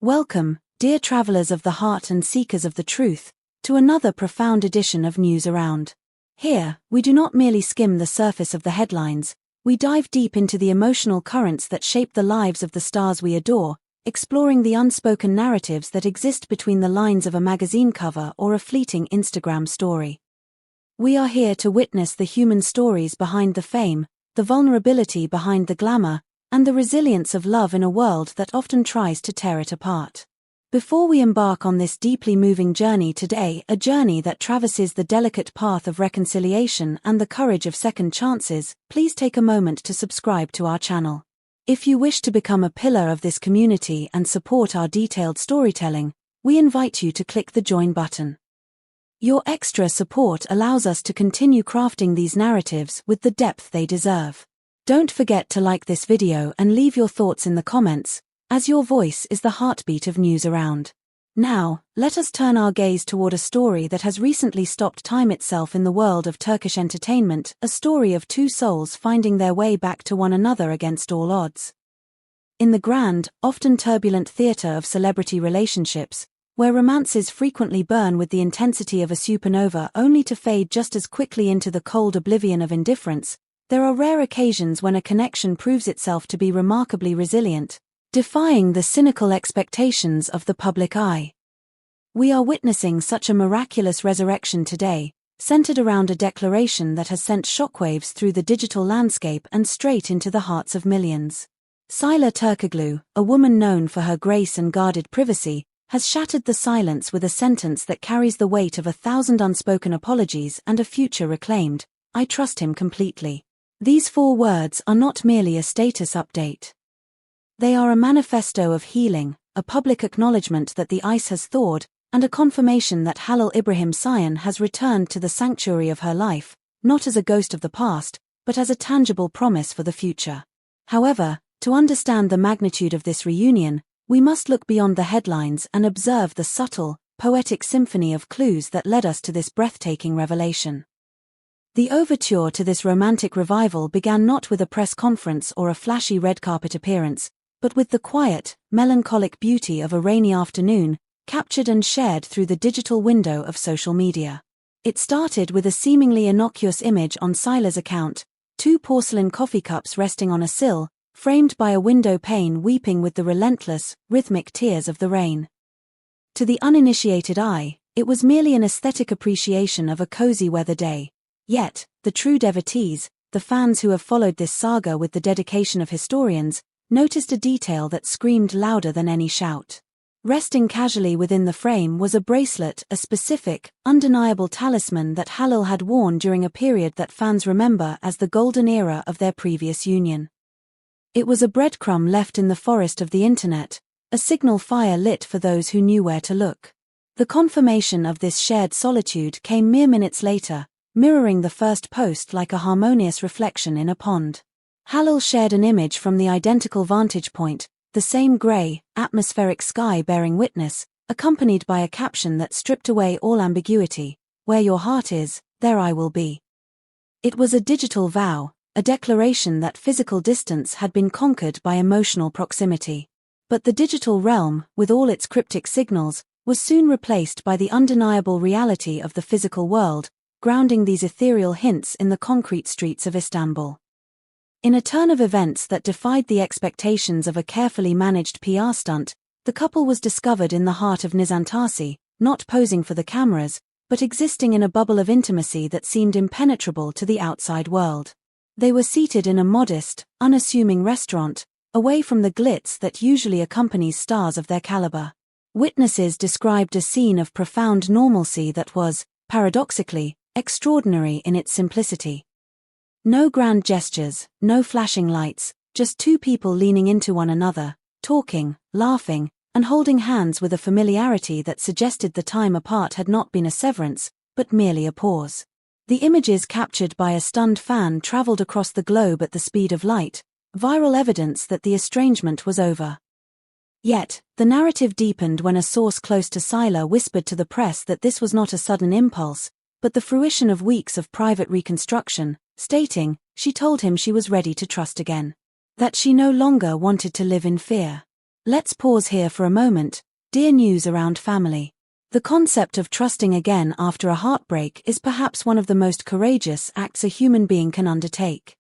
Welcome, dear travelers of the heart and seekers of the truth, to another profound edition of News Around. Here, we do not merely skim the surface of the headlines, we dive deep into the emotional currents that shape the lives of the stars we adore, exploring the unspoken narratives that exist between the lines of a magazine cover or a fleeting Instagram story. We are here to witness the human stories behind the fame, the vulnerability behind the glamour, and the resilience of love in a world that often tries to tear it apart. Before we embark on this deeply moving journey today, a journey that traverses the delicate path of reconciliation and the courage of second chances, please take a moment to subscribe to our channel. If you wish to become a pillar of this community and support our detailed storytelling, we invite you to click the join button. Your extra support allows us to continue crafting these narratives with the depth they deserve. Don't forget to like this video and leave your thoughts in the comments, as your voice is the heartbeat of News Around. Now, let us turn our gaze toward a story that has recently stopped time itself in the world of Turkish entertainment, a story of two souls finding their way back to one another against all odds. In the grand, often turbulent theater of celebrity relationships, where romances frequently burn with the intensity of a supernova only to fade just as quickly into the cold oblivion of indifference, there are rare occasions when a connection proves itself to be remarkably resilient, defying the cynical expectations of the public eye. We are witnessing such a miraculous resurrection today, centered around a declaration that has sent shockwaves through the digital landscape and straight into the hearts of millions. Sıla Türkoğlu, a woman known for her grace and guarded privacy, has shattered the silence with a sentence that carries the weight of 1,000 unspoken apologies and a future reclaimed, "I trust him completely." These 4 words are not merely a status update. They are a manifesto of healing, a public acknowledgement that the ice has thawed, and a confirmation that Halil İbrahim Ceyhan has returned to the sanctuary of her life, not as a ghost of the past, but as a tangible promise for the future. However, to understand the magnitude of this reunion, we must look beyond the headlines and observe the subtle, poetic symphony of clues that led us to this breathtaking revelation. The overture to this romantic revival began not with a press conference or a flashy red carpet appearance, but with the quiet, melancholic beauty of a rainy afternoon, captured and shared through the digital window of social media. It started with a seemingly innocuous image on Sıla's account, 2 porcelain coffee cups resting on a sill, framed by a window pane weeping with the relentless, rhythmic tears of the rain. To the uninitiated eye, it was merely an aesthetic appreciation of a cozy weather day. Yet, the true devotees, the fans who have followed this saga with the dedication of historians, noticed a detail that screamed louder than any shout. Resting casually within the frame was a bracelet, a specific, undeniable talisman that Halil had worn during a period that fans remember as the golden era of their previous union. It was a breadcrumb left in the forest of the internet, a signal fire lit for those who knew where to look. The confirmation of this shared solitude came mere minutes later, mirroring the first post like a harmonious reflection in a pond. Halil shared an image from the identical vantage point, the same grey, atmospheric sky bearing witness, accompanied by a caption that stripped away all ambiguity, "Where your heart is, there I will be." It was a digital vow, a declaration that physical distance had been conquered by emotional proximity. But the digital realm, with all its cryptic signals, was soon replaced by the undeniable reality of the physical world, grounding these ethereal hints in the concrete streets of Istanbul. In a turn of events that defied the expectations of a carefully managed PR stunt, the couple was discovered in the heart of Nizantasi, not posing for the cameras, but existing in a bubble of intimacy that seemed impenetrable to the outside world. They were seated in a modest, unassuming restaurant, away from the glitz that usually accompanies stars of their caliber. Witnesses described a scene of profound normalcy that was, paradoxically, extraordinary in its simplicity. No grand gestures, no flashing lights, just 2 people leaning into one another, talking, laughing, and holding hands with a familiarity that suggested the time apart had not been a severance, but merely a pause. The images captured by a stunned fan traveled across the globe at the speed of light, viral evidence that the estrangement was over. Yet, the narrative deepened when a source close to Sıla whispered to the press that this was not a sudden impulse, but the fruition of weeks of private reconstruction, stating, she told him she was ready to trust again. That she no longer wanted to live in fear. Let's pause here for a moment, dear News Around family. The concept of trusting again after a heartbreak is perhaps one of the most courageous acts a human being can undertake.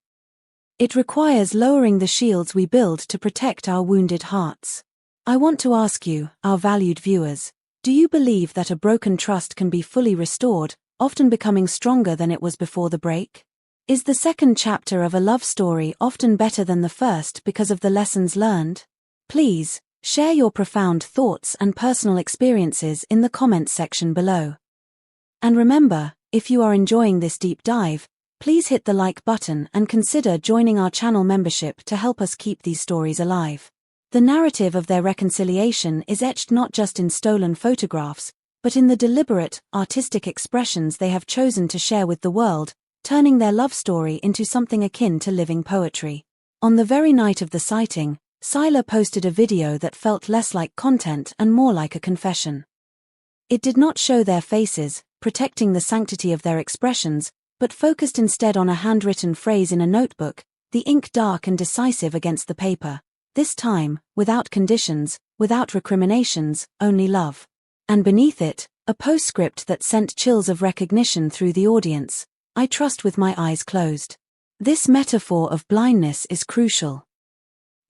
It requires lowering the shields we build to protect our wounded hearts. I want to ask you, our valued viewers, do you believe that a broken trust can be fully restored, often becoming stronger than it was before the break? Is the second chapter of a love story often better than the first because of the lessons learned? Please, share your profound thoughts and personal experiences in the comments section below. And remember, if you are enjoying this deep dive, please hit the like button and consider joining our channel membership to help us keep these stories alive. The narrative of their reconciliation is etched not just in stolen photographs, but in the deliberate, artistic expressions they have chosen to share with the world, turning their love story into something akin to living poetry. On the very night of the sighting, Sıla posted a video that felt less like content and more like a confession. It did not show their faces, protecting the sanctity of their expressions, but focused instead on a handwritten phrase in a notebook, the ink dark and decisive against the paper. This time, without conditions, without recriminations, only love. And beneath it, a postscript that sent chills of recognition through the audience. I trust with my eyes closed. This metaphor of blindness is crucial.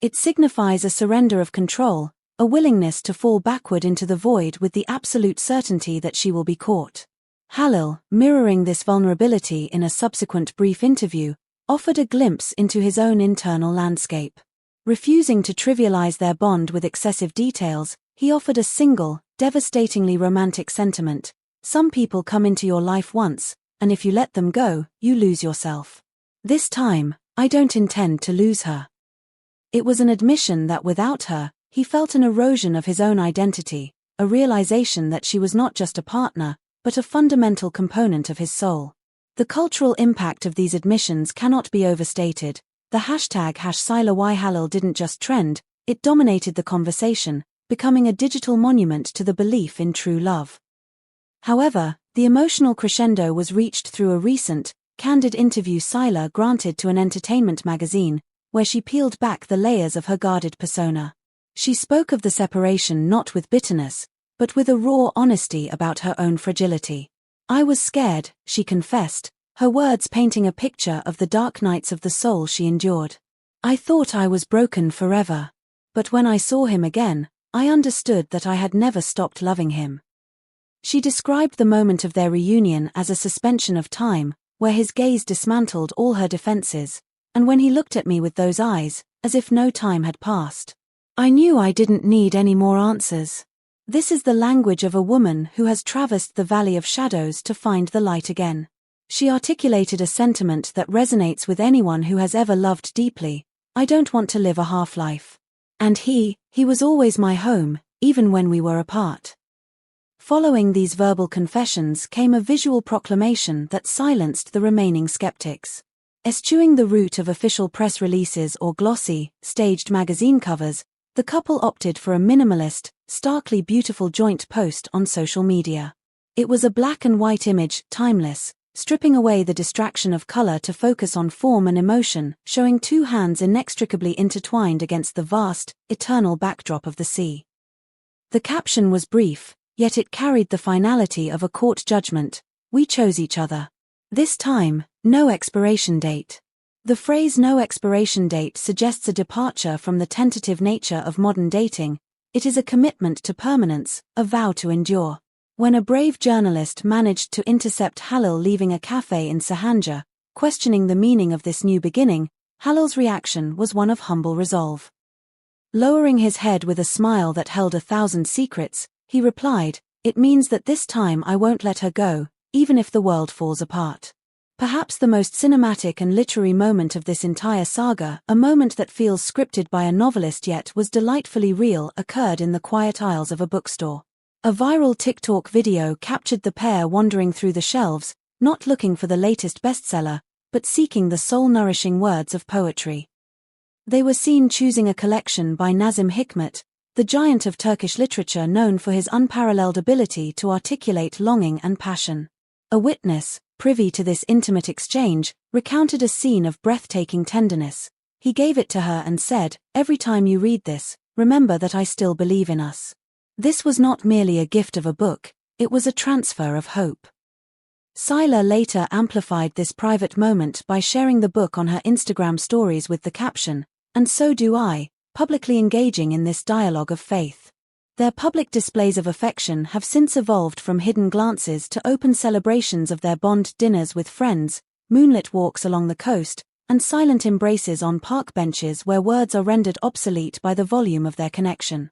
It signifies a surrender of control, a willingness to fall backward into the void with the absolute certainty that she will be caught. Halil, mirroring this vulnerability in a subsequent brief interview, offered a glimpse into his own internal landscape. Refusing to trivialize their bond with excessive details, he offered a single, devastatingly romantic sentiment: some people come into your life once, and if you let them go, you lose yourself. This time, I don't intend to lose her. It was an admission that without her, he felt an erosion of his own identity, a realization that she was not just a partner, but a fundamental component of his soul. The cultural impact of these admissions cannot be overstated. The hashtag #SylaWhyHalil didn't just trend, it dominated the conversation, becoming a digital monument to the belief in true love. However, the emotional crescendo was reached through a recent, candid interview Sıla granted to an entertainment magazine, where she peeled back the layers of her guarded persona. She spoke of the separation not with bitterness, but with a raw honesty about her own fragility. I was scared, she confessed, her words painting a picture of the dark nights of the soul she endured. I thought I was broken forever. But when I saw him again, I understood that I had never stopped loving him. She described the moment of their reunion as a suspension of time, where his gaze dismantled all her defenses, and when he looked at me with those eyes, as if no time had passed. I knew I didn't need any more answers. This is the language of a woman who has traversed the valley of shadows to find the light again. She articulated a sentiment that resonates with anyone who has ever loved deeply: I don't want to live a half-life. And he was always my home, even when we were apart. Following these verbal confessions came a visual proclamation that silenced the remaining skeptics. Eschewing the route of official press releases or glossy, staged magazine covers, the couple opted for a minimalist, starkly beautiful joint post on social media. It was a black and white image, timeless, stripping away the distraction of color to focus on form and emotion, showing two hands inextricably intertwined against the vast, eternal backdrop of the sea. The caption was brief, yet it carried the finality of a court judgment: we chose each other. This time, no expiration date. The phrase "no expiration date" suggests a departure from the tentative nature of modern dating. It is a commitment to permanence, a vow to endure. When a brave journalist managed to intercept Halil leaving a cafe in Sahanca, questioning the meaning of this new beginning, Halil's reaction was one of humble resolve. Lowering his head with a smile that held 1,000 secrets, he replied, "It means that this time I won't let her go, even if the world falls apart." Perhaps the most cinematic and literary moment of this entire saga, a moment that feels scripted by a novelist yet was delightfully real, occurred in the quiet aisles of a bookstore. A viral TikTok video captured the pair wandering through the shelves, not looking for the latest bestseller, but seeking the soul-nourishing words of poetry. They were seen choosing a collection by Nazım Hikmet, the giant of Turkish literature known for his unparalleled ability to articulate longing and passion. A witness, privy to this intimate exchange, recounted a scene of breathtaking tenderness. He gave it to her and said, "Every time you read this, remember that I still believe in us. This was not merely a gift of a book, it was a transfer of hope. Sıla later amplified this private moment by sharing the book on her Instagram stories with the caption, "And so do I," publicly engaging in this dialogue of faith. Their public displays of affection have since evolved from hidden glances to open celebrations of their bond, dinners with friends, moonlit walks along the coast, and silent embraces on park benches where words are rendered obsolete by the volume of their connection.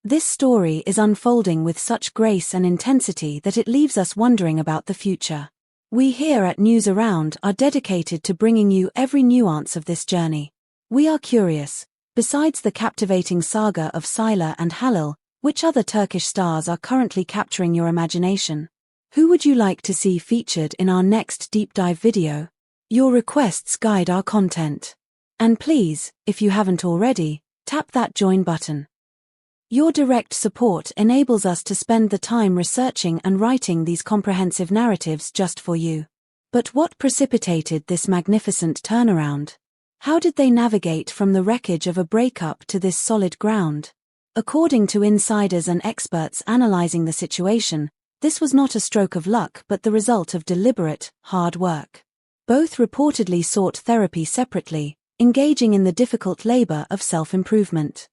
This story is unfolding with such grace and intensity that it leaves us wondering about the future. We here at News Around are dedicated to bringing you every nuance of this journey. We are curious, besides the captivating saga of Sıla and Halil, which other Turkish stars are currently capturing your imagination? Who would you like to see featured in our next deep dive video? Your requests guide our content. And please, if you haven't already, tap that join button. Your direct support enables us to spend the time researching and writing these comprehensive narratives just for you. But what precipitated this magnificent turnaround? How did they navigate from the wreckage of a breakup to this solid ground? According to insiders and experts analyzing the situation, this was not a stroke of luck but the result of deliberate, hard work. Both reportedly sought therapy separately, engaging in the difficult labor of self-improvement.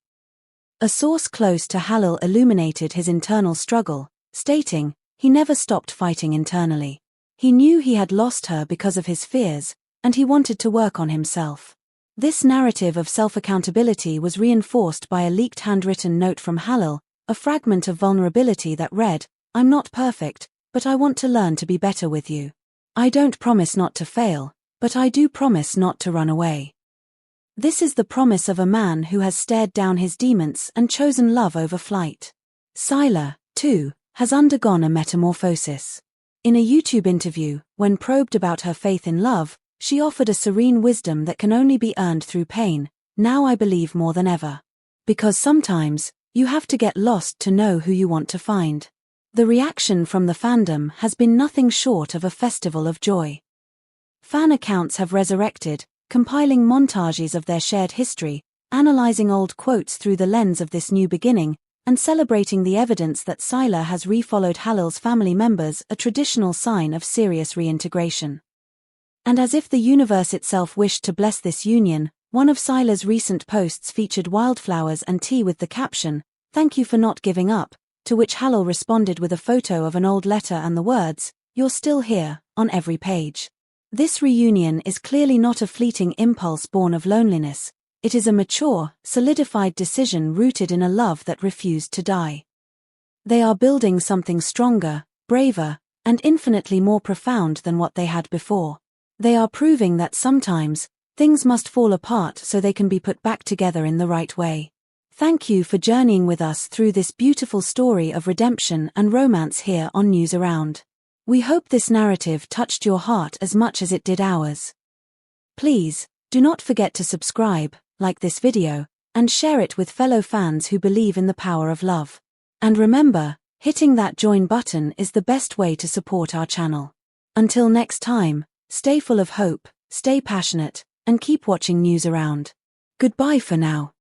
A source close to Halil illuminated his internal struggle, stating, "He never stopped fighting internally. He knew he had lost her because of his fears, and he wanted to work on himself." This narrative of self-accountability was reinforced by a leaked handwritten note from Halil, a fragment of vulnerability that read, "I'm not perfect, but I want to learn to be better with you. I don't promise not to fail, but I do promise not to run away." This is the promise of a man who has stared down his demons and chosen love over flight. Sıla, too, has undergone a metamorphosis. In a YouTube interview, when probed about her faith in love, she offered a serene wisdom that can only be earned through pain. "Now I believe more than ever. Because sometimes, you have to get lost to know who you want to find." The reaction from the fandom has been nothing short of a festival of joy. Fan accounts have resurrected, compiling montages of their shared history, analyzing old quotes through the lens of this new beginning, and celebrating the evidence that Sıla has refollowed Halil's family members, a traditional sign of serious reintegration. And as if the universe itself wished to bless this union, one of Sıla's recent posts featured wildflowers and tea with the caption, "Thank you for not giving up," to which Halil responded with a photo of an old letter and the words, "You're still here," on every page. This reunion is clearly not a fleeting impulse born of loneliness, it is a mature, solidified decision rooted in a love that refused to die. They are building something stronger, braver, and infinitely more profound than what they had before. They are proving that sometimes, things must fall apart so they can be put back together in the right way. Thank you for journeying with us through this beautiful story of redemption and romance here on News Around. We hope this narrative touched your heart as much as it did ours. Please, do not forget to subscribe, like this video, and share it with fellow fans who believe in the power of love. And remember, hitting that join button is the best way to support our channel. Until next time, stay full of hope, stay passionate, and keep watching News Around. Goodbye for now.